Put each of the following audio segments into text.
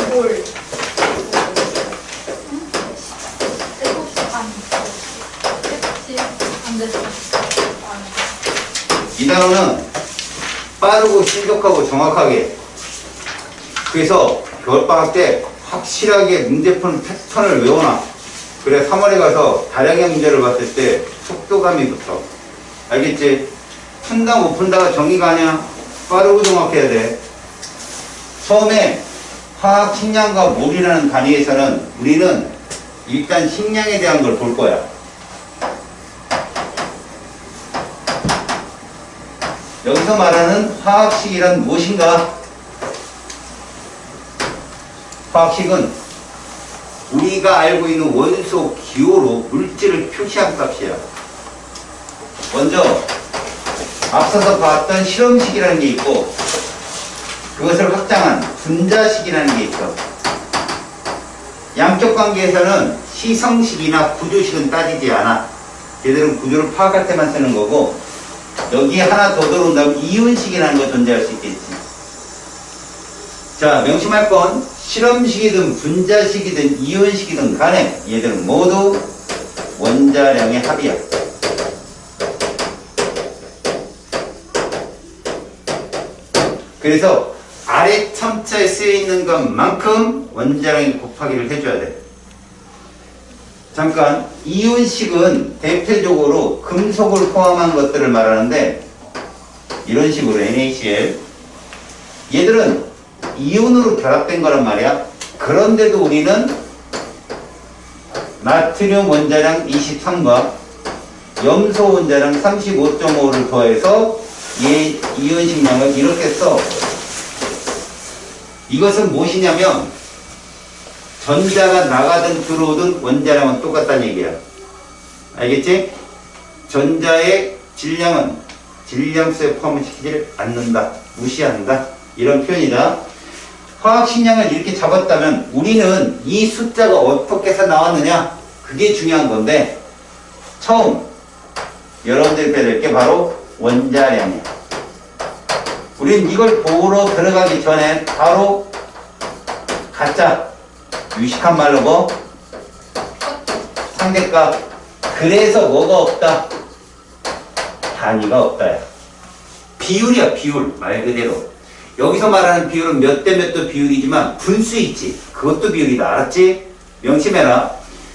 뭘? 이 단어는 빠르고 신속하고 정확하게, 그래서 겨울방학 때 확실하게 문제 푸는 패턴을 외워놔. 그래 3월에 가서 다량의 문제를 봤을 때 속도감이 붙어. 알겠지? 푼다 못 푼다가 정의가 아니야. 빠르고 정확해야 돼. 처음에 화학 식량과 물이라는 단위에서는 우리는 일단 식량에 대한 걸 볼 거야. 여기서 말하는 화학식이란 무엇인가? 화학식은 우리가 알고 있는 원소 기호로 물질을 표시한 값이야. 먼저 앞서서 봤던 실험식이라는 게 있고, 그것을 확장한 분자식이라는 게 있어. 양적 관계에서는 시성식이나 구조식은 따지지 않아. 얘들은 구조를 파악할 때만 쓰는 거고, 여기에 하나 더 들어온다면 이온식이라는 거 존재할 수 있겠지. 자, 명심할 건 실험식이든 분자식이든 이온식이든 간에 얘들은 모두 원자량의 합이야. 그래서 아래 첨자에 쓰여있는 것만큼 원자량의 곱하기를 해줘야 돼. 잠깐, 이온식은 대표적으로 금속을 포함한 것들을 말하는데, 이런 식으로 NaCl, 얘들은 이온으로 결합된 거란 말이야. 그런데도 우리는 나트륨 원자량 23과 염소 원자량 35.5를 더해서 얘 이온식량을 이렇게 써. 이것은 무엇이냐면 전자가 나가든 들어오든 원자량은 똑같다는 얘기야. 알겠지? 전자의 질량은 질량수에 포함시키지를 않는다. 무시한다. 이런 표현이다. 화학식량을 이렇게 잡았다면 우리는 이 숫자가 어떻게 해서 나왔느냐? 그게 중요한 건데, 처음 여러분들이 빼야 될 게 바로 원자량이야. 우린 이걸 보러 들어가기 전에 바로 가짜, 유식한 말로 뭐? 상대값. 그래서 뭐가 없다? 단위가 없다야. 비율이야, 비율. 말 그대로. 여기서 말하는 비율은 몇 대 몇 도 비율이지만 분수 있지. 그것도 비율이다. 알았지? 명심해라.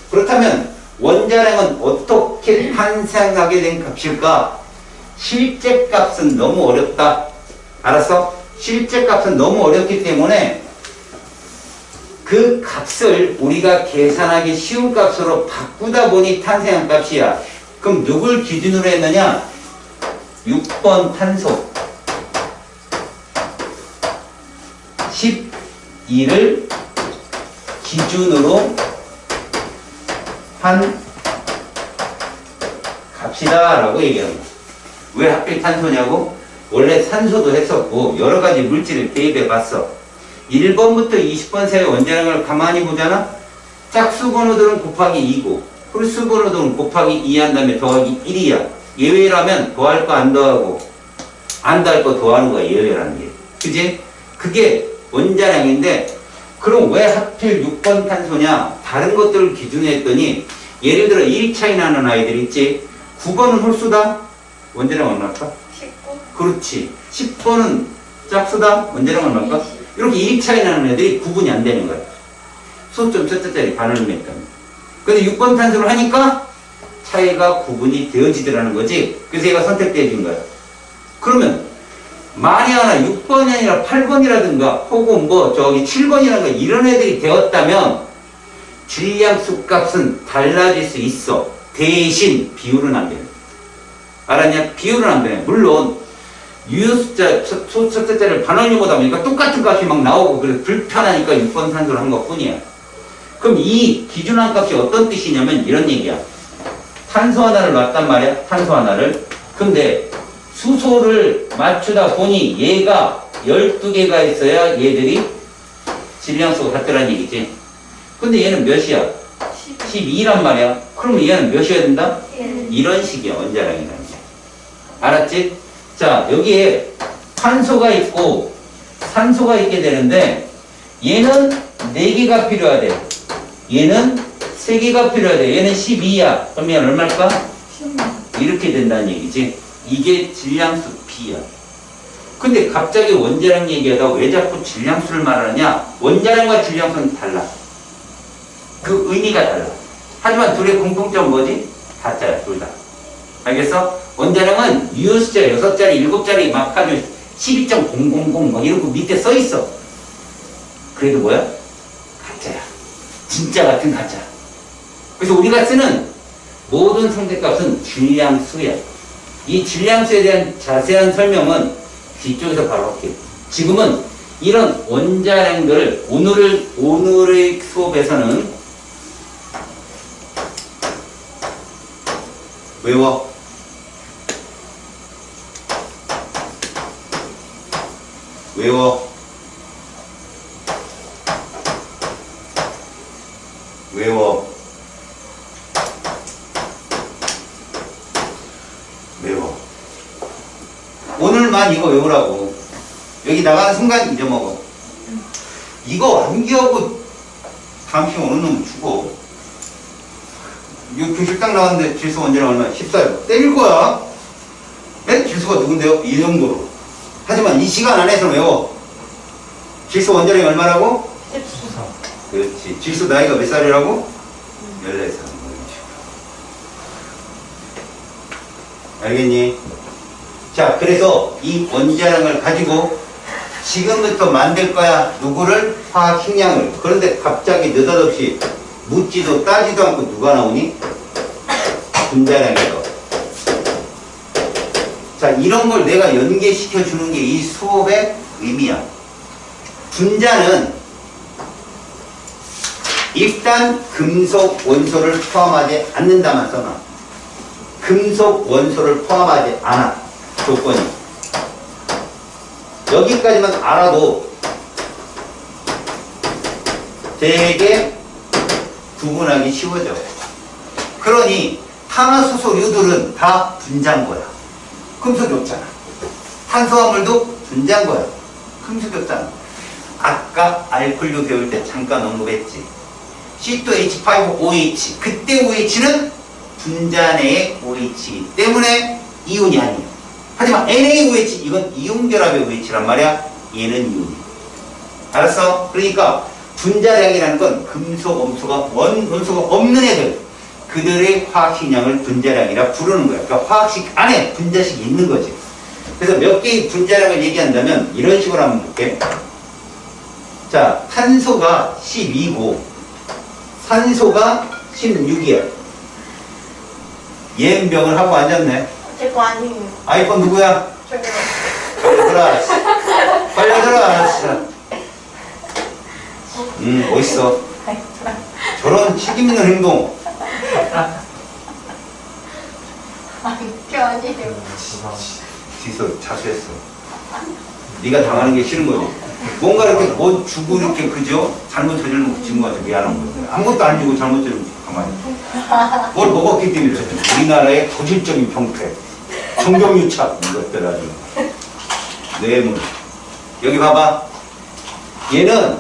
그렇다면 원자량은 어떻게 탄생하게 된 값일까? 실제 값은 너무 어렵다. 알았어? 실제 값은 너무 어렵기 때문에 그 값을 우리가 계산하기 쉬운 값으로 바꾸다 보니 탄생한 값이야. 그럼 누굴 기준으로 했느냐? 6번 탄소 12를 기준으로 한 값이다 라고 얘기합니다. 왜 하필 탄소냐고? 원래 산소도 했었고 여러 가지 물질을 대입해 봤어. 1번부터 20번 사이의 원자량을 가만히 보잖아? 짝수 번호들은 곱하기 2고 홀수 번호들은 곱하기 2 한 다음에 더하기 1이야. 예외라면 더할 거 안 더하고 안 더할 거 더하는 거야. 예외라는 게. 그지? 그게 원자량인데, 그럼 왜 하필 6번 탄소냐? 다른 것들을 기준으로 했더니, 예를 들어 1 차이 나는 아이들 있지? 9번은 홀수다? 원자량 얼마일까? 19. 그렇지. 10번은 짝수다? 원자량 얼마일까? 이렇게 1 차이 나는 애들이 구분이 안 되는 거야. 소점 첫째짜리 반응을 맺다. 근데 6번 탄소를 하니까 차이가 구분이 되어지더라는 거지. 그래서 얘가 선택되어진 거야. 그러면 만에 하나 6번이 아니라 8번이라든가 혹은 뭐 저기 7번이라든가 이런 애들이 되었다면 질량수 값은 달라질 수 있어. 대신 비율은 안 되는. 알았냐? 비율은 안 되네. 물론 유효 숫자, 첫째자를 반환율보다 보니까 똑같은 값이 막 나오고 그래서 불편하니까 6번 탄소를 한 것 뿐이야. 그럼 이 기준한 값이 어떤 뜻이냐면 이런 얘기야. 탄소 하나를 놨단 말이야. 탄소 하나를. 근데 수소를 맞추다 보니 얘가 12개가 있어야 얘들이 질량수가 같더란 얘기지. 근데 얘는 몇이야? 12란 말이야. 그러면 얘는 몇이어야 된다? 이런 식이야. 원자량이라는 게. 알았지? 자, 여기에 탄소가 있고 산소가 있게 되는데 얘는 4개가 필요하대. 얘는 3개가 필요하대. 얘는 12야. 그러면 얼마일까? 이렇게 된다는 얘기지. 이게 질량수 B야. 근데 갑자기 원자량 얘기하다 왜 자꾸 질량수를 말하느냐? 원자량과 질량수는 달라. 그 의미가 달라. 하지만 둘의 공통점은 뭐지? 다짜야, 둘 다. 알겠어? 원자량은 유효 숫자 6자리, 7자리 막 가지고 12.000 막 이러고 밑에 써 있어. 그래도 뭐야? 가짜야. 진짜 같은 가짜. 그래서 우리가 쓰는 모든 상대값은 질량수야. 이 질량수에 대한 자세한 설명은 뒤쪽에서 바로 할게요. 지금은 이런 원자량들을 오늘의 수업에서는 외워. 외워. 외워. 외워. 오늘만 이거 외우라고. 여기 나가는 순간 잊어먹어. 이거 암기하고 다음 시간 오는 놈 죽어. 이거 교실 딱 나왔는데 질소 원자량 얼마? 14요. 때릴 거야. 네? 질소가 누군데요? 이 정도로. 하지만 이 시간 안에서 외워. 질소 원자량이 얼마라고? 14. 그렇지. 질소 나이가 몇 살이라고? 14살. 알겠니? 자, 그래서 이 원자량을 가지고 지금부터 만들 거야. 누구를? 화학 식량을. 그런데 갑자기 느닷없이 묻지도 따지도 않고 누가 나오니? 분자량에서. 자, 이런 걸 내가 연계시켜 주는 게 이 수업의 의미야. 분자는 일단 금속 원소를 포함하지 않는다만 써놔. 금속 원소를 포함하지 않아. 조건이. 여기까지만 알아도 되게 구분하기 쉬워져. 그러니 탄화수소류들은 다 분자인 거야. 금속이 없잖아. 탄수화물도 분자인 거야. 금속이 없잖아. 아까 알코올류 배울 때 잠깐 언급했지. C2H5OH. 그때 OH는 분자 내의 OH이기 때문에 이온이 아니야. 하지만 NaOH 이건 이온결합의 OH란 말이야. 얘는 이온이야. 알았어? 그러니까 분자량이라는 건 금속, 원소가 없는 애들, 그들의 화학식량을 분자량이라 부르는 거야. 그러니까 화학식 안에 분자식이 있는 거지. 그래서 몇 개의 분자량을 얘기한다면 이런 식으로 한번 볼게. 자, 탄소가 12고 산소가 16이야. 예은병을 하고 앉았네. 제 거 아니에요. 아이폰 누구야? 저요. 걸려들어. 걸려들어. 멋있어. 저런 책임있는 행동. 저 아니에요. 뒤에서 자수했어. 네가 당하는 게 싫은 거지. 뭔가 이렇게 뭐 주고 이렇게 그죠? 잘못 저지르면 지금 가서 미안한 거지. 아무것도 안 주고 잘못 저지르면 가만히. 뭘 먹었기 때문에 우리나라의 고질적인 병폐, 정경유착 이것들 아주. 뇌물. 여기 봐봐. 얘는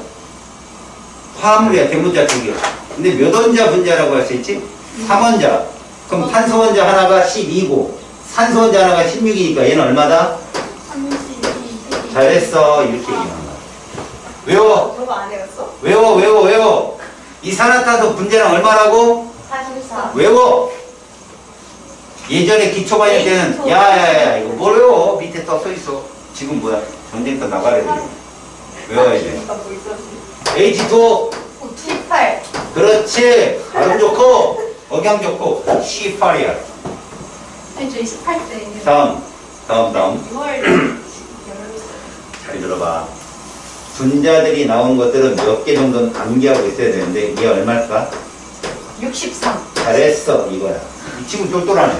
화합물이야. 대문자 쪽이야. 근데 몇 원자 분자라고 할 수 있지? 3원자. 그럼 탄소 원자 하나가 12고 산소 원자 하나가 16이니까 얘는 얼마다? 32. 잘했어. 이렇게 얘기하는 거야. 외워. 저거 안 외웠어? 외워. 이산화탄소 분자량 얼마라고? 44. 외워. 예전에 기초반일 때는 야야야 이거 뭘 외워? 밑에 써 있어. 지금 뭐야? 전쟁터 나가야 돼. 외워야 돼. H2O 18. 그렇지. 발음 좋고 억양 좋고 C8이야. 아니 저 28대. 다음 6월 잘 들어봐. 분자들이 나온 것들은 몇 개 정도는 암기하고 있어야 되는데 이게 얼마일까? 63. 잘했어. 이거야. 이 친구 똘똘하네.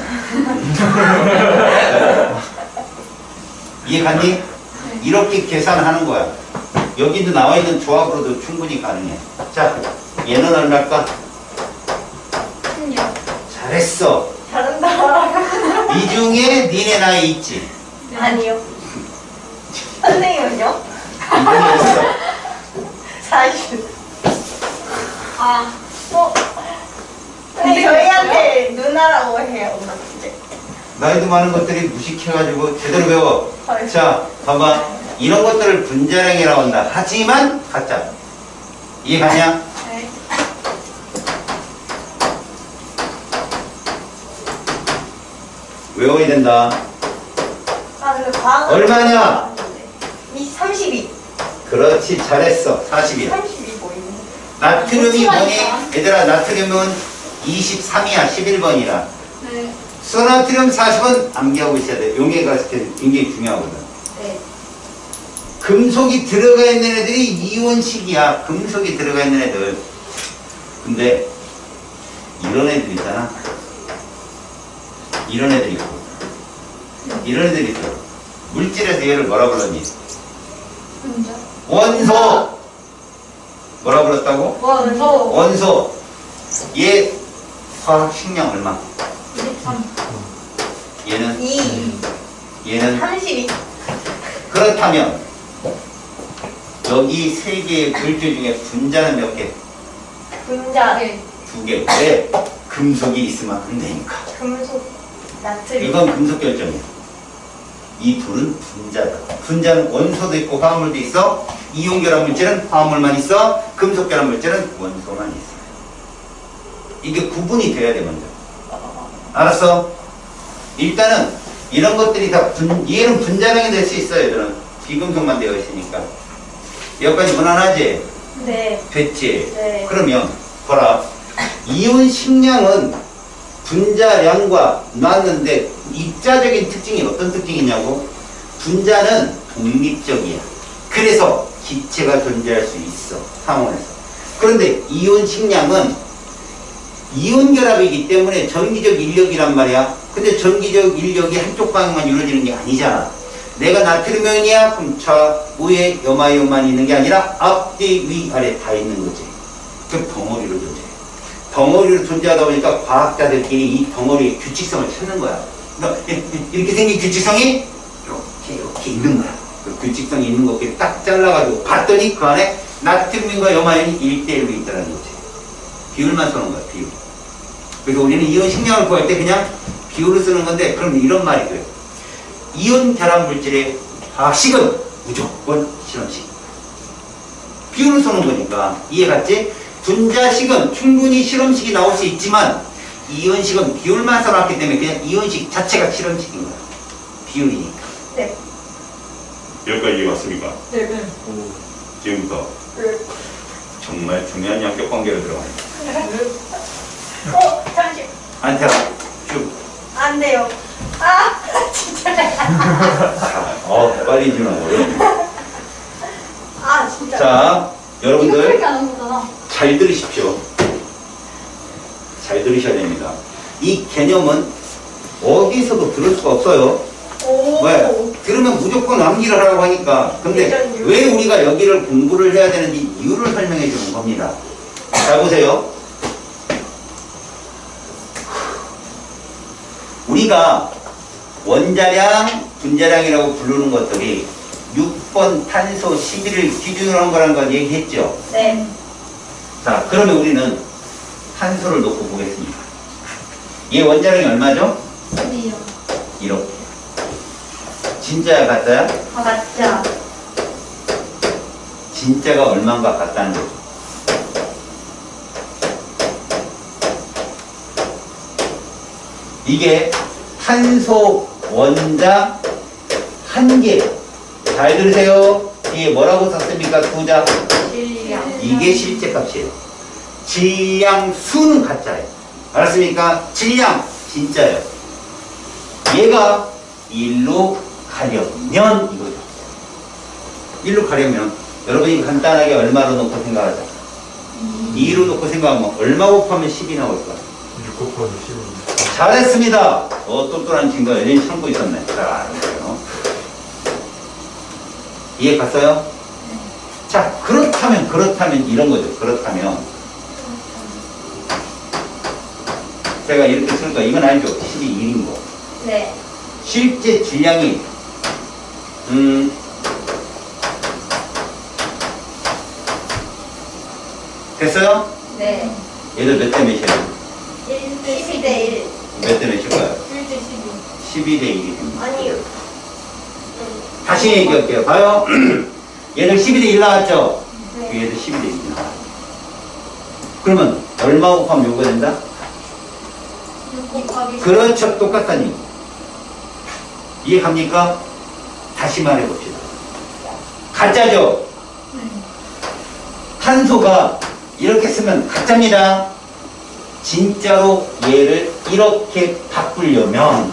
이해 갔니? 네. 이렇게 계산하는 거야. 여기도 나와 있는 조합으로도 충분히 가능해. 자, 얘는 얼마일까? 16. 잘했어. 잘한다. 이 중에 니네 나이 있지? 아니요. 선생님은요? 이분이 있어. 40. 나이도 많은 것들이 무식해가지고 제대로 배워. 자, 봐봐. 이런 것들을 분자량이라고 한다. 하지만 가짜. 이해가냐? 네. 외워야 된다. 아, 근데 과학은 얼마냐? 이 32. 그렇지, 잘했어. 40이야. 32 보이네. 나트륨이 뭐니? 얘들아, 나트륨은 23이야. 11번이라. 네. 수나트륨 40은 암기하고 있어야 돼. 용해가 굉장히 중요하거든. 네. 금속이 들어가 있는 애들이 이온식이야. 금속이 들어가 있는 애들. 근데 이런 애들 있잖아. 이런 애들이 있고 이런 애들이 있어. 물질에서 얘를 뭐라 불렀니? 분자. 원소. 뭐라 불렀다고? 원소. 원소. 얘 화학 식량 얼마? 23. 얘는 2. 얘는 32. 그렇다면 여기 세 개의 물질 중에 분자는 몇 개? 분자. 네. 두 개. 왜? 금속이 있으면 안 되니까. 금속. 나트륨. 이건 금속 결정이야. 이 둘은 분자다. 분자는 원소도 있고 화합물도 있어. 이온 결합 물질은 화합물만 있어. 금속 결합 물질은 원소만 있어. 이게 구분이 돼야 돼 먼저. 알았어? 일단은 이런 것들이 다 얘는 분자량이 될 수 있어요. 얘들은 비금속만 되어 있으니까. 여기까지 무난하지? 네. 됐지? 네. 그러면 보라. 이온 식량은 분자량과 놨는데 입자적인 특징이 어떤 특징이냐고? 분자는 독립적이야. 그래서 기체가 존재할 수 있어. 상온에서. 그런데 이온 식량은 이온 결합이기 때문에 전기적 인력이란 말이야. 근데 전기적 인력이 한쪽 방향만 이루어지는 게 아니잖아. 내가 나트륨이야? 그럼 좌우에 요마요만 있는 게 아니라 앞뒤 위아래 다 있는 거지. 그 덩어리로 존재해. 덩어리로 존재하다 보니까 과학자들끼리 이 덩어리의 규칙성을 찾는 거야. 그러니까 이렇게 생긴 규칙성이 이렇게 있는 거야. 그 규칙성이 있는 것끼리 딱 잘라가지고 봤더니 그 안에 나트륨과 요마연이 1대1로 있다는 거지. 비율만 쓰는 거야, 비율. 그래서 우리는 이온 식량을 구할 때 그냥 비율을 쓰는 건데, 그럼 이런 말이 돼요. 이온 결합 물질의 화학식은 무조건 실험식. 비율을 쓰는 거니까. 이해갔지? 분자식은 충분히 실험식이 나올 수 있지만 이온식은 비율만 써놨기 때문에 그냥 이온식 자체가 실험식인 거야. 비율이니까. 네. 여기까지 이해 왔습니까? 네. 네. 지금부터 네. 정말 중요한 양격 관계로 들어가요. 잠시. 안테나 쭉. 안 돼요. 아, 진짜. 빨리 지나고. 아, 진짜. 자, 여러분들 이렇게 하는 거잖아. 잘 들으십시오. 잘 들으셔야 됩니다. 이 개념은 어디서도 들을 수가 없어요. 오. 왜? 들으면 무조건 암기를 하라고 하니까. 근데 예전이요. 왜 우리가 여기를 공부를 해야 되는지 이유를 설명해 주는 겁니다. 잘 보세요. 우리가 원자량, 분자량이라고 부르는 것들이 6번 탄소 11을 기준으로 한 거라는 걸 얘기했죠. 네. 자, 그러면 우리는 탄소를 놓고 보겠습니다. 얘 원자량이 얼마죠? 아니요. 이렇게. 진짜야, 가짜야? 아, 맞죠. 진짜가 얼마인가 같다는 거죠. 이게 탄소 원자 한 개. 잘 들으세요. 이게 뭐라고 썼습니까? 두자. 질량. 이게 실제 값이에요. 질량 수는 가짜예요. 알았습니까? 질량 진짜예요. 얘가 1로 가려면 이거죠. 1로 가려면 여러분이 간단하게 얼마로 놓고 생각하자. 2로 놓고 생각하면 얼마 곱하면 10이 나올 거야. 6 곱하기 10입니다. 잘했습니다. 똘똘한 친구가 여전히 참고 있었네. 자, 이거요. 이해 갔어요? 자, 그렇다면 이런 거죠. 그렇다면 제가 이렇게 쓸 거야. 이건 알죠? 10이 1인 거. 네. 실제 질량이 됐어요? 네. 얘들 몇 대 몇이에요? 12대 1. 몇 대 몇일 거야? 1대 12. 12대 1이 됩니다. 아니요. 다시 얘기할게요. 봐요. 얘들 12대 1 나왔죠? 네. 얘들 12대 1 나와요. 그러면 얼마 곱하면 요거 된다? 6 곱하기 그렇죠. 똑같다니. 이해갑니까? 다시 말해봅시다. 가짜죠? 네. 탄소가 이렇게 쓰면 가짜입니다. 진짜로 얘를 이렇게 바꾸려면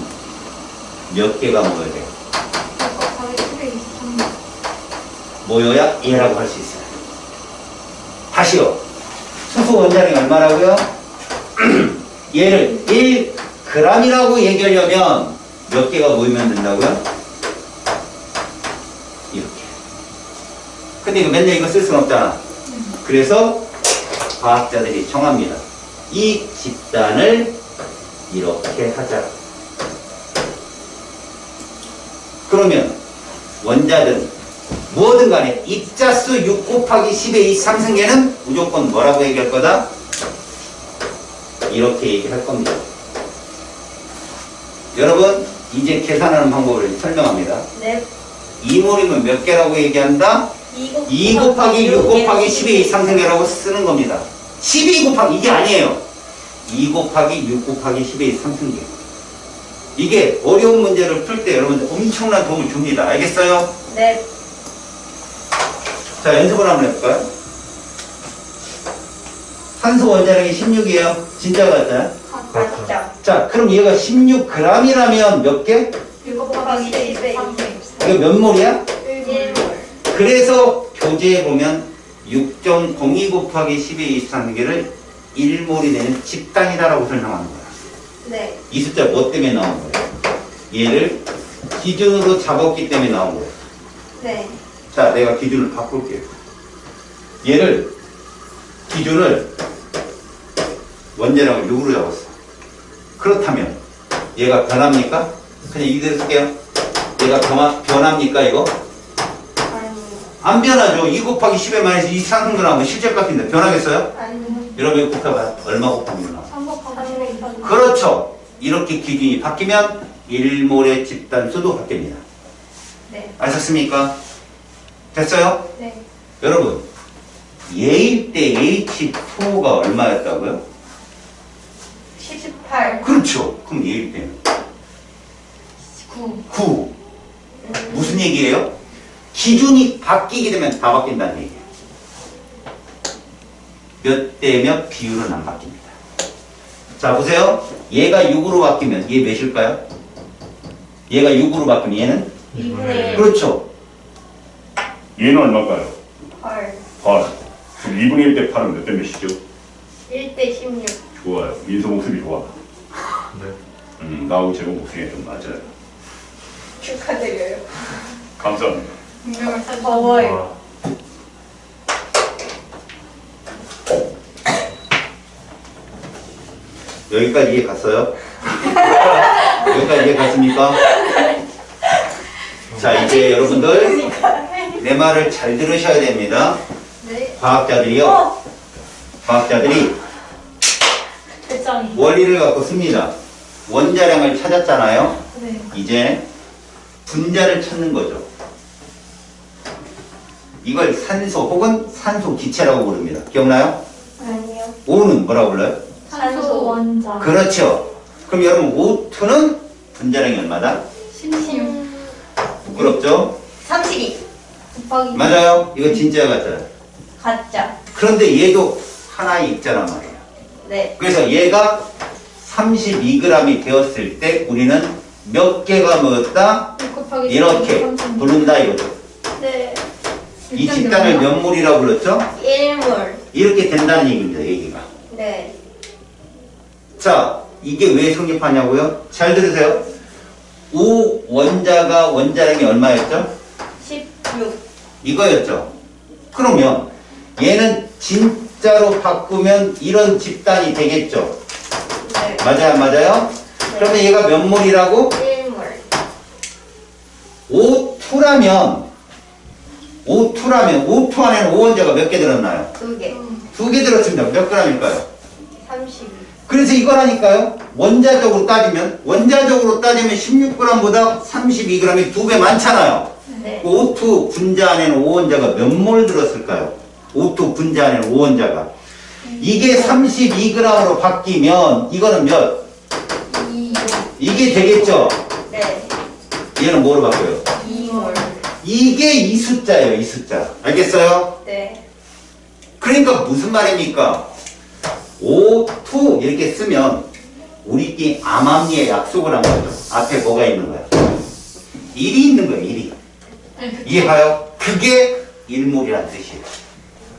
몇 개가 모여야 돼요? 6 곱하기 10에 23. 모여야 모여야 얘라고 할 수 있어요. 다시요. 수소 원자량이 얼마라고요? 얘를 1g이라고 얘기하려면 몇 개가 모이면 된다고요? 이렇게. 근데 이거 맨날 이거 쓸 수는 없잖아. 그래서 과학자들이 정합니다. 이 집단을 이렇게 하자. 그러면 원자든 뭐든 간에 입자수 6 곱하기 10의 2 상승계는 무조건 뭐라고 얘기할 거다? 이렇게 얘기할 겁니다. 여러분 이제 계산하는 방법을 설명합니다. 네. 2몰이면 몇 개라고 얘기한다? 2 곱하기 6 곱하기 10의 2 상승계라고 쓰는 겁니다. 12 곱하기 이게 아니에요. 2 곱하기 6 곱하기 10의 2 상승계. 이게 어려운 문제를 풀 때 여러분들 엄청난 도움을 줍니다. 알겠어요? 네. 자, 연습을 한번 해볼까요? 산소 원자량이 16이에요. 진짜 같아요? 가짜. 자, 그럼 얘가 16g이라면 몇 개? 6 곱하기 10에 23. 이거 몇 몰이야? 1몰. 그래서 교재에 보면 6.02 곱하기 10의 23개를 1몰이 되는 집단이다라고 설명하는 거야. 네. 이 숫자 뭐 때문에 나온 거예요? 얘를 기준으로 잡았기 때문에 나온 거예요. 네. 자, 내가 기준을 바꿀게요. 얘를 기준을 원자량을 6으로 잡았어. 그렇다면 얘가 변합니까? 그냥 이대로 쓸게요. 얘가 변합니까 이거? 아니요. 안 변하죠. 2 곱하기 10의 마이너스 2 상승근하면 실제값인데 변하겠어요? 아니요. 여러분 이거 곱해봐요. 얼마 곱하면 나와? 3 곱하기 10에 23. 그렇죠. 이렇게 기준이 바뀌면 1몰의 집단수도 바뀝니다. 네. 아셨습니까? 됐어요? 네. 여러분 얘일 때 H2가 얼마였다고요? 18. 그렇죠. 그럼 얘일 때는 9. 9. 무슨 얘기예요? 기준이 바뀌게 되면 다 바뀐다는 얘기예요. 몇 대 몇 비율은 안 바뀝니다. 자 보세요. 얘가 6으로 바뀌면 얘 몇일까요? 얘가 6으로 바뀌면 얘는? 2분의 1. 그렇죠. 얘는 얼마일까요? 8. 8. 그럼 2분의 1 대 8은 몇 대 몇이죠? 1대 16. 좋아요. 민서 목소리 좋아. 네. 나하고 제가 목소리가 좀 맞아요. 축하드려요. 감사합니다. 더워요. 여기까지 이해 갔어요? 여기까지 이해 갔습니까? 자 이제 여러분들 내 말을 잘 들으셔야 됩니다. 네. 과학자들이요. 과학자들이 배짱이. 원리를 갖고 씁니다. 원자량을 찾았잖아요. 네. 이제 분자를 찾는 거죠. 이걸 산소 혹은 산소 기체라고 부릅니다. 기억나요? 아니요. O는 뭐라고 불러요? 산소 원자. 그렇죠. 그럼 여러분 O2는 분자량이 얼마다? 16. 부끄럽죠? 32. 곱하기. 맞아요. 이거 진짜 가짜요. 가짜. 그런데 얘도 하나의 입자란 말이에요. 네. 그래서 얘가 32g이 되었을 때 우리는 몇 개가 모였다? 6 곱하기 이렇게 33. 부른다 이거죠. 네. 이 집단을 몇 몰이라고 불렀죠? 1몰. 이렇게 된다는 얘기입니다. 얘기가. 네. 자, 이게 왜 성립하냐고요? 잘 들으세요. O 원자가 원자량이 얼마였죠? 16. 이거였죠. 그러면 얘는 진짜로 바꾸면 이런 집단이 되겠죠. 네. 맞아요, 맞아요? 그러면 얘가 몇 몰이라고? 1몰. O2라면 O2 안에는 O 원자가 몇 개 들었나요? 2개. 2개 들었습니다. 몇 g일까요? 32. 그래서 이거라니까요. 원자적으로 따지면 16g보다 32g이 2배 많잖아요. 네. O2 분자 안에는 O원자가 몇 몰 들었을까요? O2 분자 안에는 O원자가. 이게 32g으로 바뀌면 이거는 몇? 2. 이게 되겠죠? 네. 얘는 뭐로 바뀌어요? 2몰. 이게 이 숫자예요, 이 숫자. 알겠어요? 네. 그러니까 무슨 말입니까? O2 이렇게 쓰면 우리끼리 암암리에 약속을 한 거죠. 앞에 뭐가 있는 거야? 1이 있는 거예요, 1이. 이해가요? 그게 1몰이라는 뜻이에요.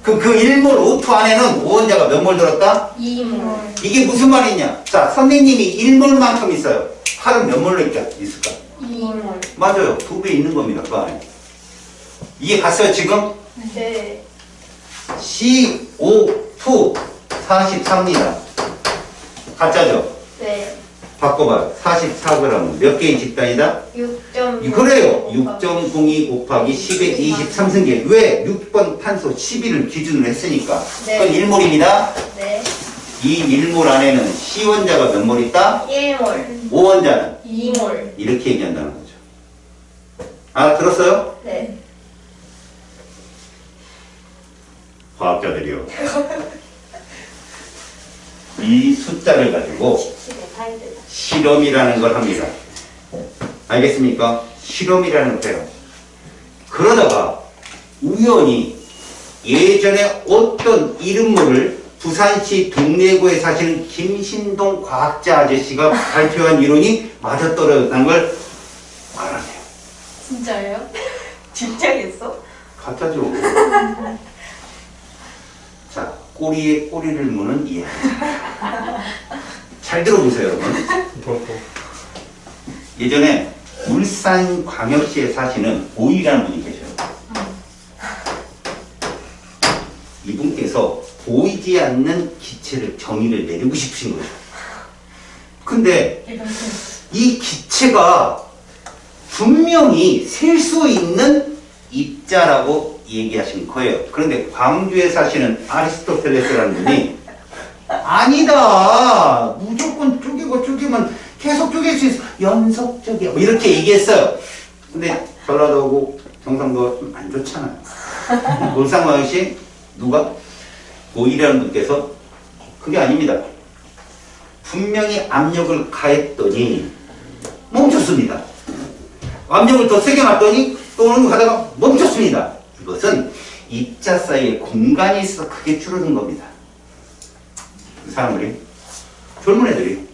그 1몰 O2 안에는 O원자가 몇 몰 들었다? 2몰. 이게 무슨 말이냐? 자, 선생님이 1몰만큼 있어요. 팔은 몇 몰로 있을까? 2몰. 맞아요. 2배 있는 겁니다, 그 안에. 이해 갔어요, 지금? 네. CO2 44입니다. 가짜죠? 네. 바꿔봐요. 44g 몇 개의 집단이다? 6.0. 그래요. 6.02 곱하기 10의 23승계. 왜? 6번 탄소 12를 기준으로 했으니까. 네. 그건 1몰입니다. 네. 이 1몰 안에는 C원자가 몇 몰 있다? 1몰. 5원자는 2몰. 이렇게 얘기한다는 거죠. 아, 들었어요? 네. 과학자들이요. 이 숫자를 가지고 집에 가야 돼. 실험이라는 걸 합니다. 알겠습니까? 실험이라는 걸 해요. 그러다가 우연히 예전에 어떤 이름모를 부산시 동래구에 사시는 김신동 과학자 아저씨가 발표한 이론이 맞아떨어졌다는 걸 알아내요. 진짜예요? 진짜겠어? 가짜죠. 자, 꼬리에 꼬리를 무는 이해. 잘 들어보세요, 여러분. 예전에 울산광역시에 사시는 오이라는 분이 계셔요. 이분께서 보이지 않는 기체를 정의를 내리고 싶으신 거죠. 근데 이 기체가 분명히 셀 수 있는 입자라고 얘기하신 거예요. 그런데 광주에 사시는 아리스토텔레스라는 분이 아니다. 무조건 쪼개고 쪼개면 계속 쪼갤 수 있어. 연속 쪼개. 뭐 이렇게 얘기했어요. 근데 전라도하고 경상도가 좀 안 좋잖아요. 울산광역시 누가? 고이라는 분께서 그게 아닙니다. 분명히 압력을 가했더니 멈췄습니다. 압력을 더 세게 놨더니 또 가다가 멈췄습니다. 이것은 입자 사이에 공간이 있어서 크게 줄어든 겁니다. 그 사람들이, 젊은 애들이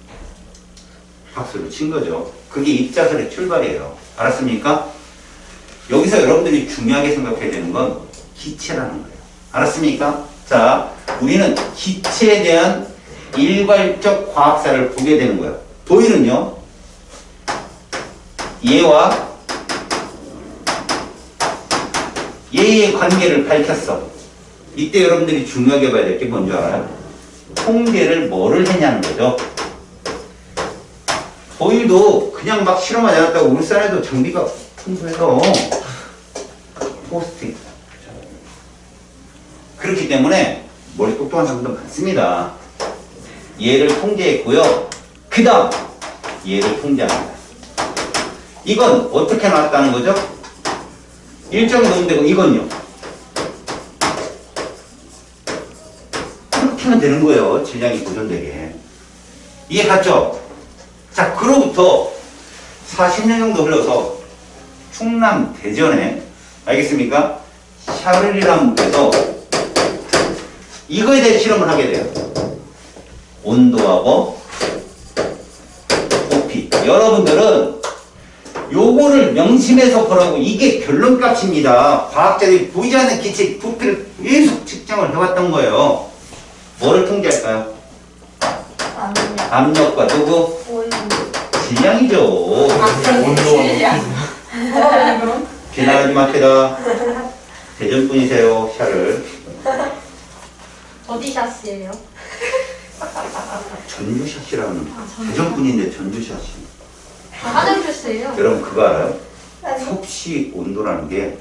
박수를 친 거죠. 그게 입자설의 출발이에요. 알았습니까? 여기서 여러분들이 중요하게 생각해야 되는 건 기체라는 거예요. 알았습니까? 자, 우리는 기체에 대한 일괄적 과학사를 보게 되는 거예요. 도일은요, 얘와 얘의 관계를 밝혔어. 이때 여러분들이 중요하게 봐야 될 게 뭔지 알아요? 통계를 뭐를 했냐는 거죠. 도일도 그냥 막 실험하지 않았다고 울산에도 장비가 풍부해서 포스트잇. 그렇기 때문에 머리 똑똑한 사람도 많습니다. 얘를 통제했고요. 그 다음 얘를 통제합니다. 이건 어떻게 나왔다는 거죠? 일정이 넣으면 되고 이건요. 그렇게 하면 되는 거예요. 질량이 보존되게. 이해 갔죠? 자, 그로부터 40년 정도 흘러서 충남 대전에, 알겠습니까? 샤를리라는 분께서 이거에 대해 실험을 하게 돼요. 온도하고 부피. 여러분들은 요거를 명심해서 보라고. 이게 결론값입니다. 과학자들이 보이지 않는 기체 부피를 계속 측정을 해왔던 거예요. 뭐를 통제할까요? 압력과 누구? 질량이죠. 비난하지 마시다. 대전 분이세요, 샤를. 어디 샷이에요? 전주샷이라는 대전 분인데 전주샷이. 하는 샷이에요? 여러분 그거 알아요? 섭씨 온도라는 게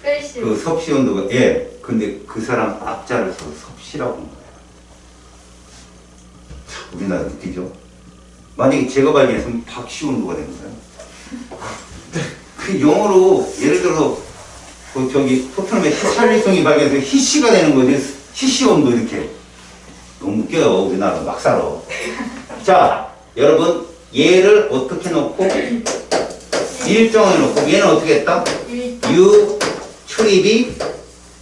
뺄시. 그 섭씨 온도가 예. 근데 그 사람 앞자를 써서 섭씨라고 한 거예요. 우리나라 웃기죠? 만약에 제가 발견했으면 박시온도가 되는 거예요. 그 영어로 예를 들어 그 저기 토트넘의 찰리송이 발견해서 히시가 되는 거지. 히시온도 이렇게. 너무 웃겨요. 우리나라 막 살아. 자, 여러분 얘를 어떻게 놓고 일정을 놓고 얘는 어떻게 했다? 유 출입이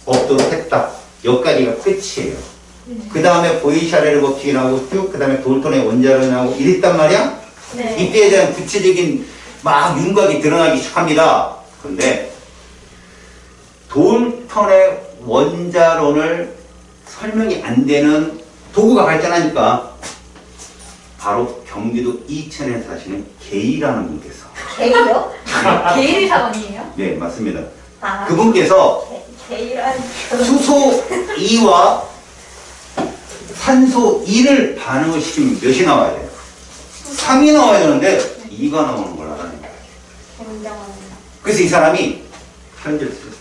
없도록 했다. 여기까지가 끝이에요. 그 다음에 보이샤레르 법칙이 나오고 쭉 그 다음에 돌톤의 원자로 나오고 이랬단 말이야? 네. 이때에 대한 구체적인 막 윤곽이 드러나기 시작합니다. 그런데 돌톤의 원자론을 설명이 안 되는 도구가 발전하니까 바로 경기도 이천에 사시는 게이라는 분께서 게이요? 게이리 사원이에요? 네 맞습니다. 아. 그분께서 게이란. 수소 2와 산소 2를 반응을 시키면 몇이 나와야 돼요? 3이 나와야 되는데 2가 나오는 걸 알아낸 거예요. 굉장한. 그래서 이 사람이 편지를 썼어요.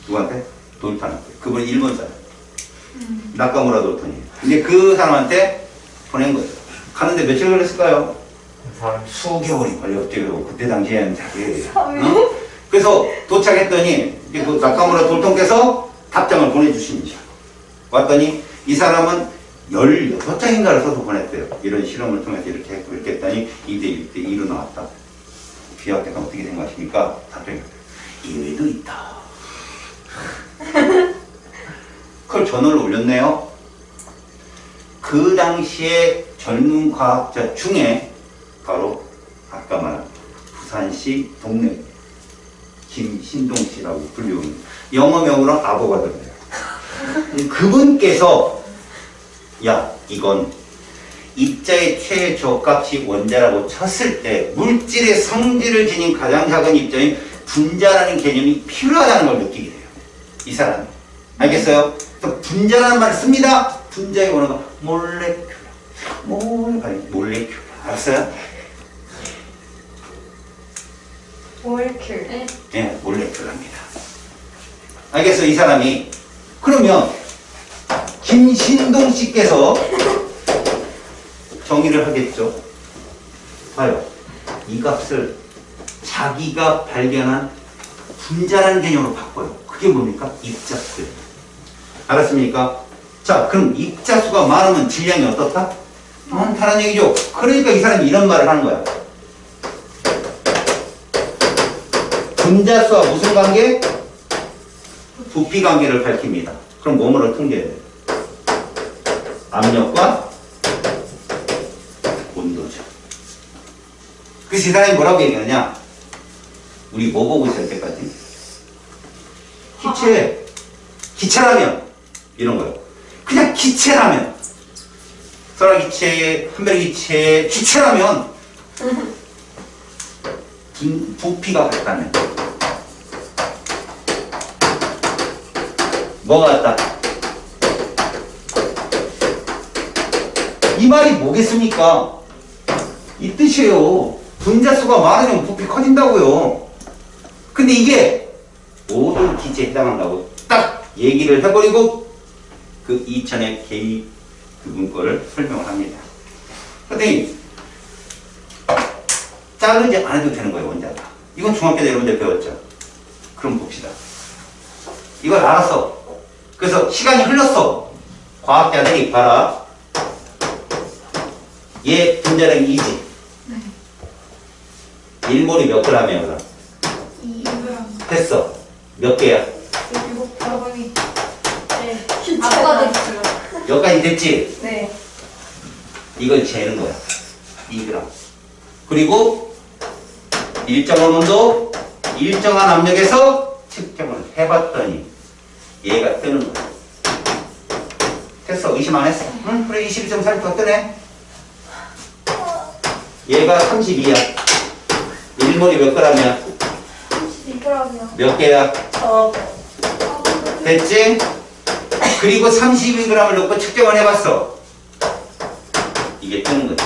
누구한테? 돌탄한테. 그분이 일본 사람. 나카무라 돌탄이에요. 근데 그 사람한테 보낸 거죠. 가는데 며칠 걸렸을까요? 수개월이 걸렸대요. 그때 당시에는 자기. 응? 그래서 도착했더니 이제 그 나카무라 돌통께서 답장을 보내주십니다. 왔더니 이 사람은 16장인가를 써서 보냈대요. 이런 실험을 통해서 이렇게 했고 이렇게 했더니 2대 1대 2로 나왔다. 귀하께서 어떻게 생각하십니까? 답장이 이외에도 있다. 그걸 저널로 올렸네요. 그 당시에 젊은 과학자 중에 바로 아까 말한 부산시 동네 김신동 씨라고 불리우는 영어명으로 아보가드로예요. 그분께서 야 이건 입자의 최저값이 원자라고 쳤을 때 물질의 성질을 지닌 가장 작은 입자인 분자라는 개념이 필요하다는 걸 느끼게 돼요. 이 사람이. 알겠어요? 그래서 분자라는 말을 씁니다. 분자의 원어가 몰레큘라. 몰레큘라. 알았어요? 몰큘. 네, 몰레큘라입니다. 알겠어요? 이 사람이. 그러면 김신동 씨께서 정의를 하겠죠. 봐요. 이 값을 자기가 발견한 분자라는 개념으로 바꿔요. 그게 뭡니까? 입자수예요. 알았습니까? 자, 그럼 입자수가 많으면 질량이 어떻다? 많다는 얘기죠. 그러니까 이 사람이 이런 말을 하는 거야. 분자수와 무슨 관계? 부피 관계를 밝힙니다. 그럼 뭐뭐를 통계해야 돼? 압력과 온도죠. 그래서 이 사람이 뭐라고 얘기하냐? 우리 뭐 보고 있을 때까지? 기체라면 이런 거요. 그냥 기체라면 설화기체, 한별기체, 기체라면 부피가 같다면 뭐가 같다? 이 말이 뭐겠습니까? 이 뜻이에요. 분자수가 많으면 부피 커진다고요. 근데 이게 모든 기체에 해당한다고 딱 얘기를 해버리고 그 이천의 개입 그분 거를 설명을 합니다. 그랬더니 자르지 않아도 되는 거예요. 원자가. 이건 중학교 때 여러분들 배웠죠. 그럼 봅시다. 이걸 알았어. 그래서 시간이 흘렀어. 과학자들이 봐라. 얘 분자량이 2지. 1몰이 몇 g이야? 그럼? 2g. 됐어. 몇 개야? 7g. 네. 아빠가 됐어요. 여기까지 됐지? 네. 이걸 재는 거야. 2g. 그리고 일정한 온도, 일정한 압력에서 측정을 해봤더니 얘가 뜨는 거야. 됐어. 의심 안 했어. 응? 그래 21.4더 뜨네. 얘가 32야. 1몰이 몇 g이야? 32g이요. 몇 개야? 됐지? 그리고 32g을 넣고 측정을 해봤어. 이게 뜨는 거지.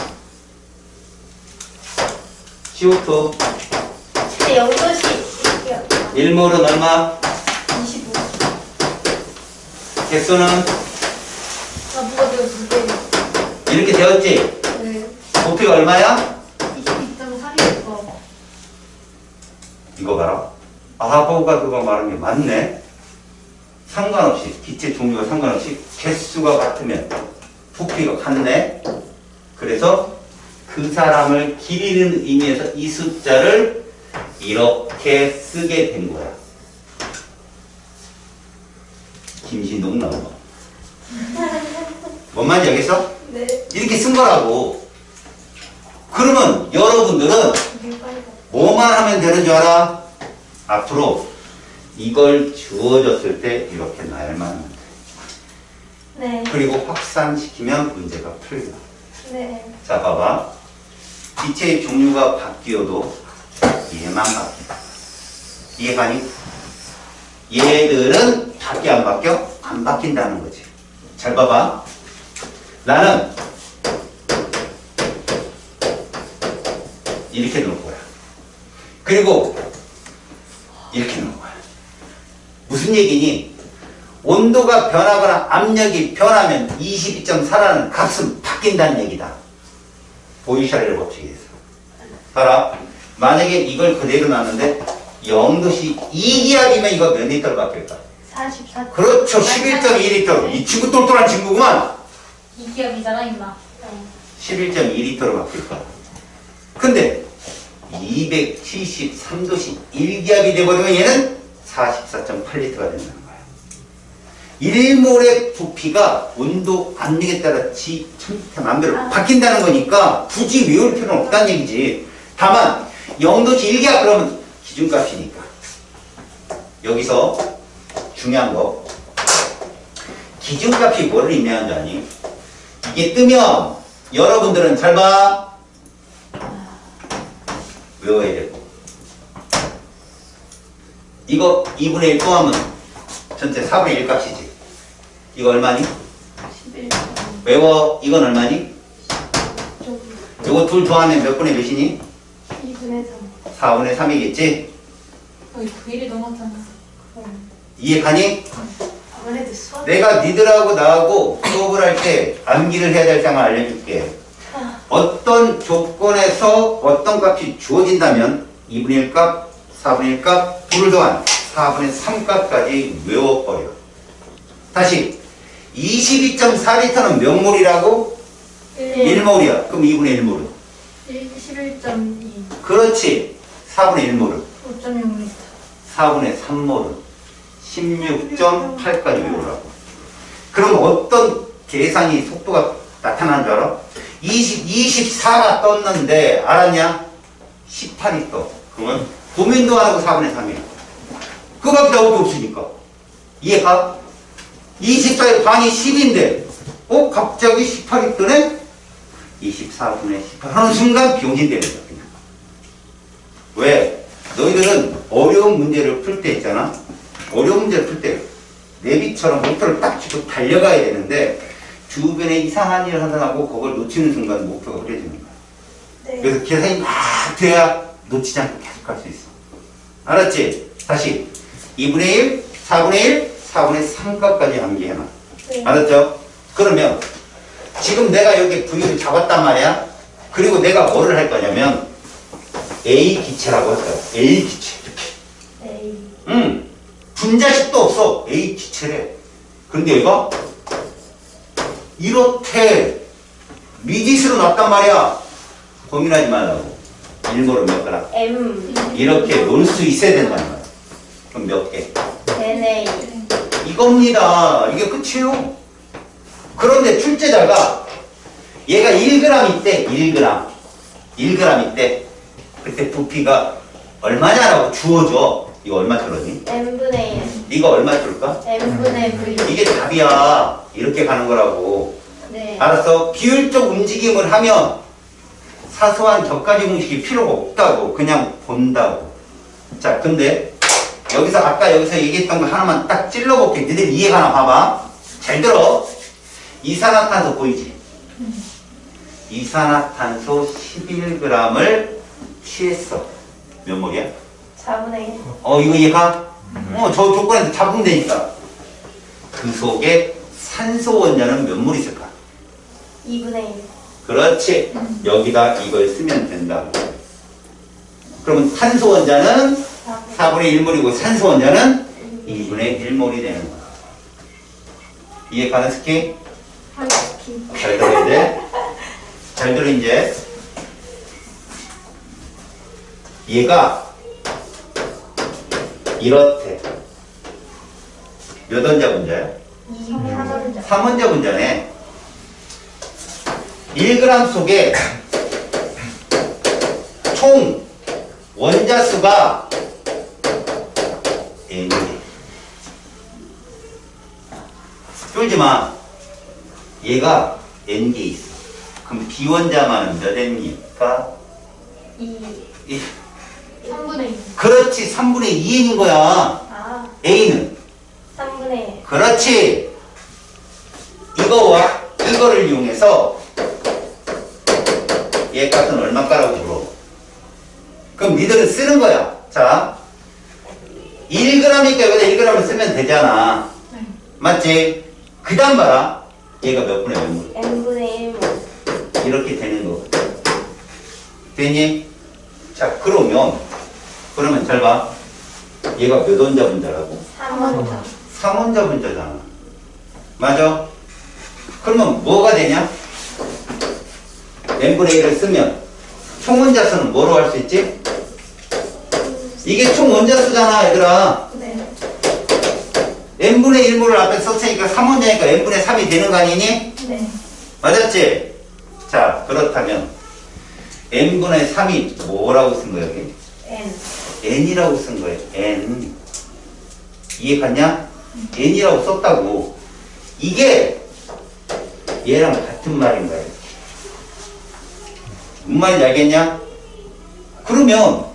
CO2 근데 0도씨 1몰은 얼마? 25. 개수는 나 누가 되었을 때. 이렇게 되었지? 네. 부피가 얼마야? 22.3이었어. 이거 봐라. 아버가 그거 말한 게 맞네. 상관없이 기체 종류와 상관없이 개수가 같으면 부피가 같네. 그래서 그 사람을 기리는 의미에서 이 숫자를 이렇게 쓰게 된 거야. 김신동 나와. 뭔 말인지 알겠어? 네. 이렇게 쓴 거라고. 그러면 여러분들은 이게 빨리 가. 뭐만 하면 되는 줄 알아? 앞으로 이걸 주어졌을 때 이렇게 날만 하면 돼. 네. 그리고 확산시키면 문제가 풀려. 네. 자, 봐봐. 기체의 종류가 바뀌어도 얘만 바뀐다. 이해가니? 얘들은 바뀌어 안 바뀌어? 안 바뀐다는 거지. 잘 봐봐. 나는 이렇게 놓을 거야. 그리고 이렇게 놓을 거야. 무슨 얘기니? 온도가 변하거나 압력이 변하면 22.4라는 값은 바뀐다는 얘기다. 보이샤렐 법칙에서. 봐라. 만약에 이걸 그대로 놨는데 0도씨 2기압이면 이거 몇 리터로 바뀔까? 44. 그렇죠. 11.2리터. 이 친구 똘똘한 친구구만. 2기압이잖아, 임마. 11.2리터로 바뀔까? 근데 273도씨 1기압이 돼버리면 얘는 44.8리터가 된다는 거야. 1몰의 부피가 온도, 압력에 따라 천차만별로 바뀐다는 거니까 굳이 외울 필요는 없다는 얘기지. 다만 0도씨 1기압 그러면 기준값이니까. 여기서 중요한 거. 기준값이 뭐를 의미하는 줄 아니? 이게 뜨면 여러분들은 잘 봐. 외워야 되고. 이거 2분의 1 또 하면 전체 4분의 1 값이지. 이거 얼마니? 11. 외워. 이건 얼마니? 좀. 이거 둘 더하면 몇 분의 몇이니? 2분의 3. 4분의 3이겠지? 거의 9일이 넘었잖아. 이해가니? 아무래도 수학. 내가 니들하고 나하고 수업을 할 때 암기를 해야 될 장을 알려줄게. 어떤 조건에서 어떤 값이 주어진다면 2분의 1 값, 4분의 1 값, 둘을 더한 4분의 3 값까지 외워버려. 다시 22.4리터는 몇 몰이라고? 1몰이야. 그럼 2분의 1몰은? 11.2. 그렇지. 4분의 1몰은? 5.6리터. 4분의 3몰은? 16.8까지 외우라고. 그럼 어떤 계산이 속도가 나타나는 줄 알아? 24가 떴는데 알았냐? 18이 떠. 그러면 고민도 안 하고 4분의 3이야. 그거밖에 나올 게 없으니까. 이해가? 24의 반이 10인데 갑자기 18이 뜨네? 24분의 18 하는 순간 병신되는 거야. 그냥. 왜? 너희들은 어려운 문제를 풀 때 있잖아. 어려운 문제를 풀 때 내비처럼 목표를 딱 쥐고 달려가야 되는데 주변에 이상한 일을 하더라고 그걸 놓치는 순간 목표가 흐려지는 거야. 네. 그래서 계산이 막 돼야 놓치지 않고 계속 갈 수 있어. 알았지? 다시 2분의 1, 4분의 1, 4분의 3값까지 암기해놔. 네. 알았죠? 그러면 지금 내가 여기 V를 잡았단 말이야. 그리고 내가 뭐를 할 거냐면 A 기체라고 할 거야. A 기체 이렇게. A. 분자식도 없어. A 기체래. 근데 얘가 이렇게 미지수로 놨단 말이야. 고민하지 말라고. 일모로 몇 거나. M. 이렇게 놓을 수 있어야 된다는 거야. 그럼 몇 개? NA. 이겁니다. 이게 끝이에요. 그런데 출제자가 얘가 1g 있대. 1g. 1g 있대. 그때 부피가 얼마냐라고 주어줘. 이거 얼마 줄었니? M분의 1. 네가 얼마 줄까? M분의 V. 이게 답이야. 이렇게 가는 거라고. 네. 알았어. 비율적 움직임을 하면 사소한 격가지 공식이 필요가 없다고. 그냥 본다고. 자, 근데 여기서 아까 여기서 얘기했던 거 하나만 딱 찔러볼게. 니들 이해가나 봐봐. 잘 들어. 이산화탄소 보이지? 이산화탄소 11g을 취했어. 몇 몰이야? 4분의 1. 이거 이해가? 저 조건에서 잡으면 되니까. 그 속에 산소 원자는 몇 몰 있을까? 2분의 1. 그렇지. 여기다 이걸 쓰면 된다고. 그러면 탄소 원자는 4분의 1몰이고 산소 원자는 2분의 1몰이 되는 거야. 이해 가는 스키? 잘 들어 이제. 잘 들어 이제. 얘가 이렇대. 몇 원자 분자야? 3원자 분자네. 1g 속에 총 원자 수가 N이. 쫄지 마. 얘가 N개 있어. 그럼 비원자만은 몇 N입니까? 3분의 2. 그렇지. 3분의 2N인 거야. 아, A는. 3분의 1. 그렇지. 이거와 이거를 이용해서 얘 값은 얼마까라고 물어. 그럼 니들은 쓰는 거야. 자, 1g이니까 여기다 1g을 쓰면 되잖아. 맞지? 그 다음 봐라. 얘가 몇 분의 몇 물? n분의 1몰. 이렇게 되는 거거든. 됐니? 자, 그러면 잘 봐. 얘가 몇 원자 분자라고? 3원자. 3원자 분자잖아. 맞아? 그러면 뭐가 되냐? n분의 1을 쓰면 총 원자 수는 뭐로 할 수 있지? 이게 총 원자 수잖아, 얘들아. 네. n분의 1몰을 앞에 썼으니까 3원자니까 n분의 3이 되는 거 아니니? 네. 맞았지? 자, 그렇다면 n분의 3이 뭐라고 쓴 거야, 여기? n. n이라고 쓴 거예요. n. 이해 갔냐? n이라고 썼다고. 이게 얘랑 같은 말인 거예요. 무슨 말인지 알겠냐? 그러면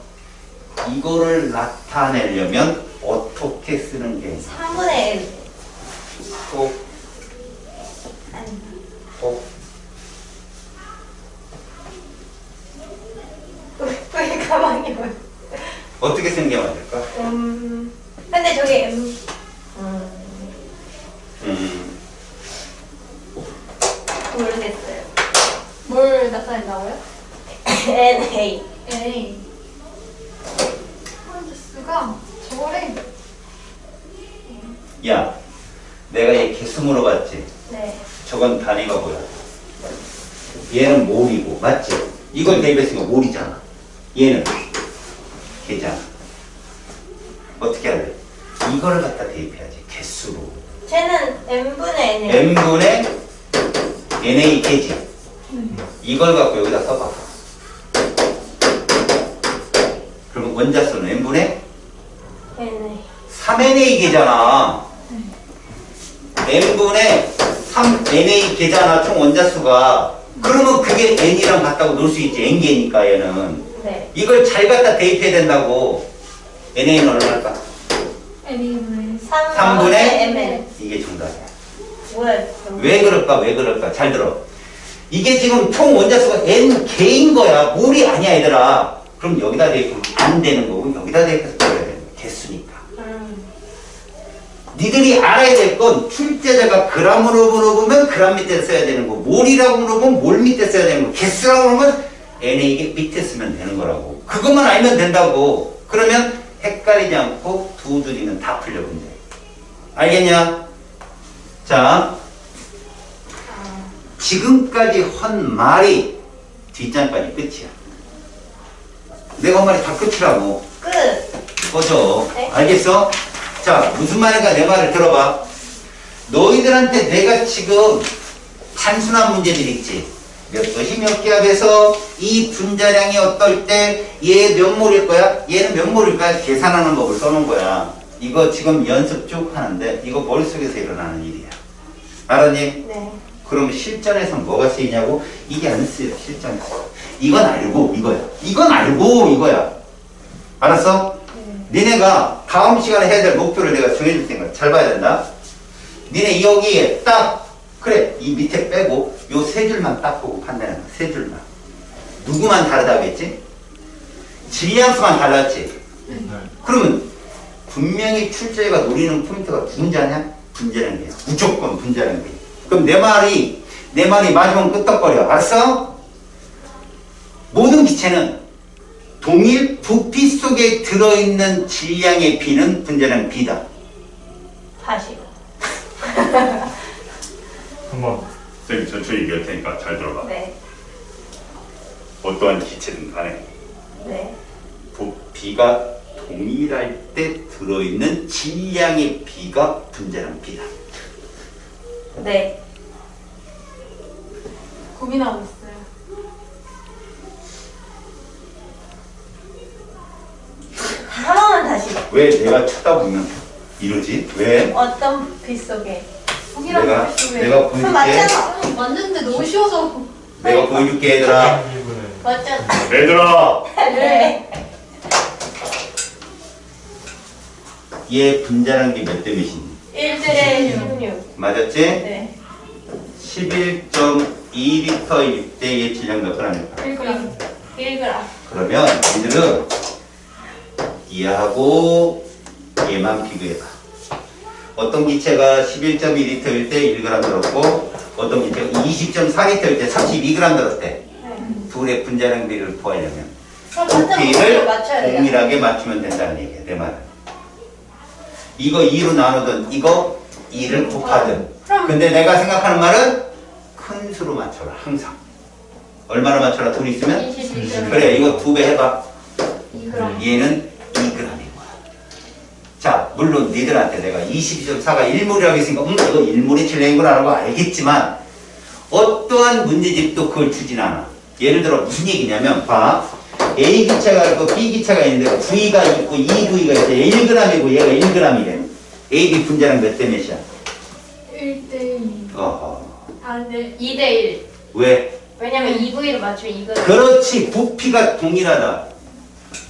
이거를 나타내려면 어떻게 쓰는 게 3분의 1. 또, 또. 왜 가만히 봐. 어떻게 쓰는 게 맞을까? 근데 저기 m. 모르겠어요. 뭘 나타낸다고요? NA. NA 포인트수가 저거래. 야, 내가 얘 개수 물어봤지? 네. 저건 단위가 뭐야? 얘는 몰이고, 맞지? 이걸 대입했으니까 몰이잖아. 얘는 개잖아. 어떻게 해야 돼? 이거를 갖다 대입해야지, 개수로. 쟤는 n분의 n이에요. n분의 NA 개지. 이걸 갖고 여기다 써봐. 그러면 원자수는 n분의 NA. 3NA 개잖아. n분의 3NA 개잖아, 총 원자수가. 그러면 그게 n이랑 같다고 놓을 수 있지, n개니까 얘는. 네. 이걸 잘 갖다 대입해야 된다고. NA는 얼마일까? NA분의 3분의 mn. 이게 정답이야. 뭐야? 왜 그럴까? 왜 그럴까? 잘 들어. 이게 지금 총 원자수가 n개인 거야. 몰이 아니야, 얘들아. 그럼 여기다 대입하면 안 되는 거고, 여기다 대입해서 버려야 되는 거야. 개수니까. 니들이 알아야 될 건 출제자가 그람으로 물어보면 그람 밑에 써야 되는 거, 몰이라고 물어보면 몰 밑에 써야 되는 거, 개수라고 물어보면 NA 밑에 쓰면 되는 거라고. 그것만 알면 된다고. 그러면 헷갈리지 않고 두 줄이면 다 풀려, 문제. 알겠냐? 자, 지금까지 헌 말이 뒷장까지 끝이야. 내가 한 말이 다 끝이라고. 끝. 꺼져. 네. 알겠어? 자, 무슨 말인가 내 말을 들어봐. 너희들한테 내가 지금 단순한 문제들 있지. 몇 것이 몇 기압에서 이 분자량이 어떨 때 얘 몇 몰일 거야? 얘는 몇 몰일 거야? 계산하는 법을 써놓은 거야. 이거 지금 연습 쭉 하는데 이거 머릿속에서 일어나는 일이야. 알았니? 네. 그럼 실전에서 뭐가 쓰이냐고? 이게 안 쓰여, 실전에서. 이건 알고 이거야. 이건 알고 이거야. 알았어? 니네가 다음 시간에 해야 될 목표를 내가 정해줄 테니까 잘 봐야 된다. 니네 여기에 딱, 그래, 이 밑에 빼고 요 세 줄만 딱 보고 판단해. 세 줄만. 누구만 다르다고 했지? 질량수만 달랐지? 그러면 분명히 출제가 노리는 포인트가 분자냐? 분자량이야. 무조건 분자량이야. 그럼 내 말이 내 말이 맞으면 끄떡거려. 알았어? 모든 기체는 동일 부피 속에 들어있는 질량의 B는 분자량 B다. 다시. 한번 선생님 천천히 얘기할 테니까 잘 들어봐. 네. 어떠한 기체든 간에 네. 부피가 동일할 때 들어있는 질량의 B가 분자량 B다. 네. 고민하고 있어요. 한 번만 다시. 왜 내가 쳐다보면 이러지? 왜? 어떤 부피 속에? 고민하고 내가 있어요. 내가 그럼 보여줄게. 맞잖아. 맞는데 너무 쉬워서. 내가 보여줄게 얘들아. 1분에 맞잖아. 얘들아! 네. 얘 분자량비 몇 대 몇이니? 1대 16. 맞았지? 네. 11.2L일 때 얘 질량 몇 g일까? 1g. 1g. 그러면 니들은 얘하고 얘만 비교해봐. 어떤 기체가 11.2L일 때 1g 들었고 어떤 기체가 20.4L일 때 32g 들었대. 네. 둘의 분자량비를 구하려면 그럼 같은 부피를 부피를 맞춰야 돼요. 동일하게 맞추면 된다는 얘기야. 내 말은. 이거 2로 나누든 이거 2를 곱하든. 그럼- 근데 내가 생각하는 말은 큰 수로 맞춰라. 항상. 얼마나 맞춰라? 둘이 있으면? 22. 그래 이거 2배 해봐. 2g. 얘는 2g인 거야. 자 물론 니들한테 내가 22.4가 1몰이라고 했으니까 이거 1몰이 질량인 걸 알고 알겠지만 어떠한 문제집도 그걸 주진 않아. 예를 들어 무슨 얘기냐면 봐. A 기체가 있고 B 기체가 있는데 V가 있고 EV가 있어. 1g이고 얘가 1g이래. AB 분자량 몇 대 몇이야? 1대2. 어허. 아, 근데 2대1. 왜? 왜냐면 2V를 맞추면 2g. 그렇지. 부피가 동일하다.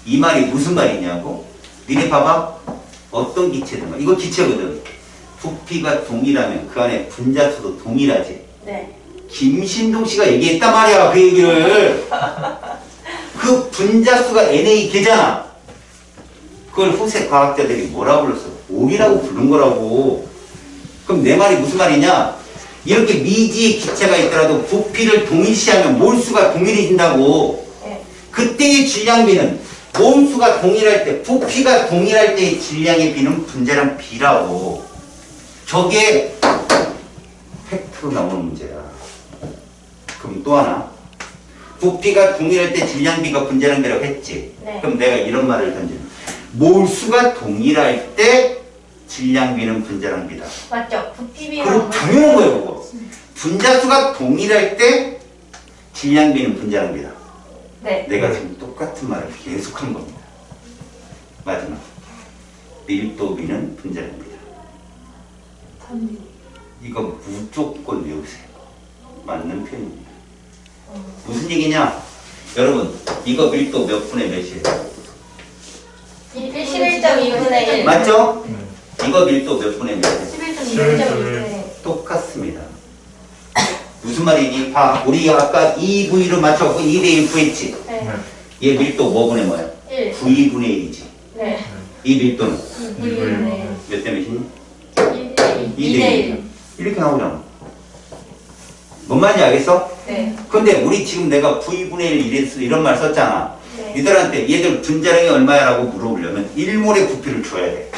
이 말이 무슨 말이냐고? 니네 봐봐. 어떤 기체든 이거 기체거든. 부피가 동일하면 그 안에 분자수도 동일하지. 네. 김신동 씨가 얘기했단 말이야. 그 얘기를. 그 분자수가 NA 개잖아. 그걸 후세 과학자들이 뭐라 불렀어? 올이라고 부른 거라고. 그럼 내 말이 무슨 말이냐? 이렇게 미지의 기체가 있더라도 부피를 동일시하면 몰수가 동일해진다고. 네. 그때의 질량비는 몰수가 동일할 때, 부피가 동일할 때의 질량의 비는 분자량 B라고. 저게 팩트로 나오는 문제야. 그럼 또 하나. 부피가 동일할 때 질량비가 분자량 B라고 했지. 네. 그럼 내가 이런 말을 던지는. 몰수가 동일할 때 질량비는 분자량 B다. 맞죠? 부피비랑. 그럼 당연한 거예요, 그거. 분자수가 동일할 때 질량비는 분자량 B다. 네. 내가 지금 똑같은 말을 계속한 겁니다. 마지막. 밀도비는 분자량 B다. 단비. 이거 무조건 외우세요. 맞는 표현입니다. 무슨 얘기냐? 여러분, 이거 밀도 몇 분의 몇이에요? 11.2분의 1. 맞죠? 네. 이거 밀도 몇 분의 몇이에요? 11.2분의 똑같습니다. 무슨 말이니? 봐, 우리 아까 2V로 맞춰갖고 2대1 구했지? 네. 얘 밀도 뭐분의 뭐야? 1. 9분의 1이지. 네. 이 밀도는 2분의 몇 대 몇이니? 1. 2대1. 2대1. 이렇게 나오잖아. 뭔 말인지 알겠어? 네. 근데 우리 지금 내가 V분의 1 이런 말 썼잖아. 네. 니들한테 얘들 분자량이 얼마야? 라고 물어보려면 1몰의 부피를 줘야 돼.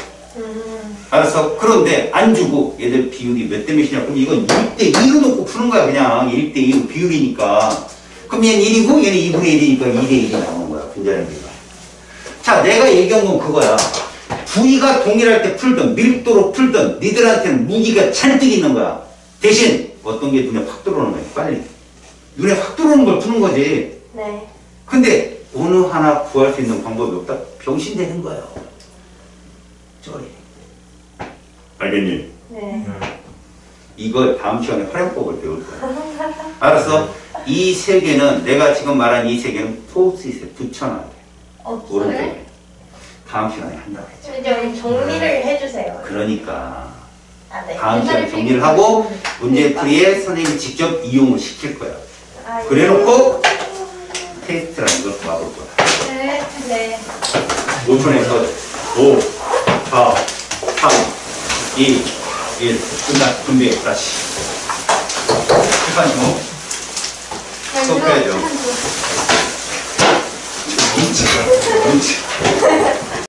알았어? 그런데 안 주고 얘들 비율이 몇 대 몇이냐? 그럼 이건 1대 2로 놓고 푸는 거야. 그냥 1대 2로 비율이니까. 그럼 얘는 1이고 얘는 2분의 1이니까 2대 1이 나오는 거야. 분자량비가. 자, 내가 얘기한 건 그거야. 부위가 동일할 때 풀든 밀도로 풀든 니들한테는 무기가 잔뜩 있는 거야. 대신 어떤 게 눈에 확 들어오는 거야. 빨리. 눈에 확 들어오는 걸 푸는 거지. 네. 근데 어느 하나 구할 수 있는 방법이 없다? 병신 되는 거예요. 쩌리. 알겠니? 네. 이걸 다음 시간에 활용법을 배울 거야. 알았어? 이 세 개는 내가 지금 말한 이 세 개는 포스트잇에 붙여놔야 돼. 없어요? 오른쪽에. 다음 시간에 한다고 했죠. 이제 우리 정리를 해주세요. 그러니까 아, 네. 다음 시간에 정리를 하고 문제풀이에 선생님이 직접 이용을 시킬 거야. 아, 그래놓고 테스트라는 걸 봐볼 거야. 네. 네. 5분에서 5, 4, 3, 2, 1 끝났 준비 다시. 어떡하니 뭐. 수업해야죠. 민치가.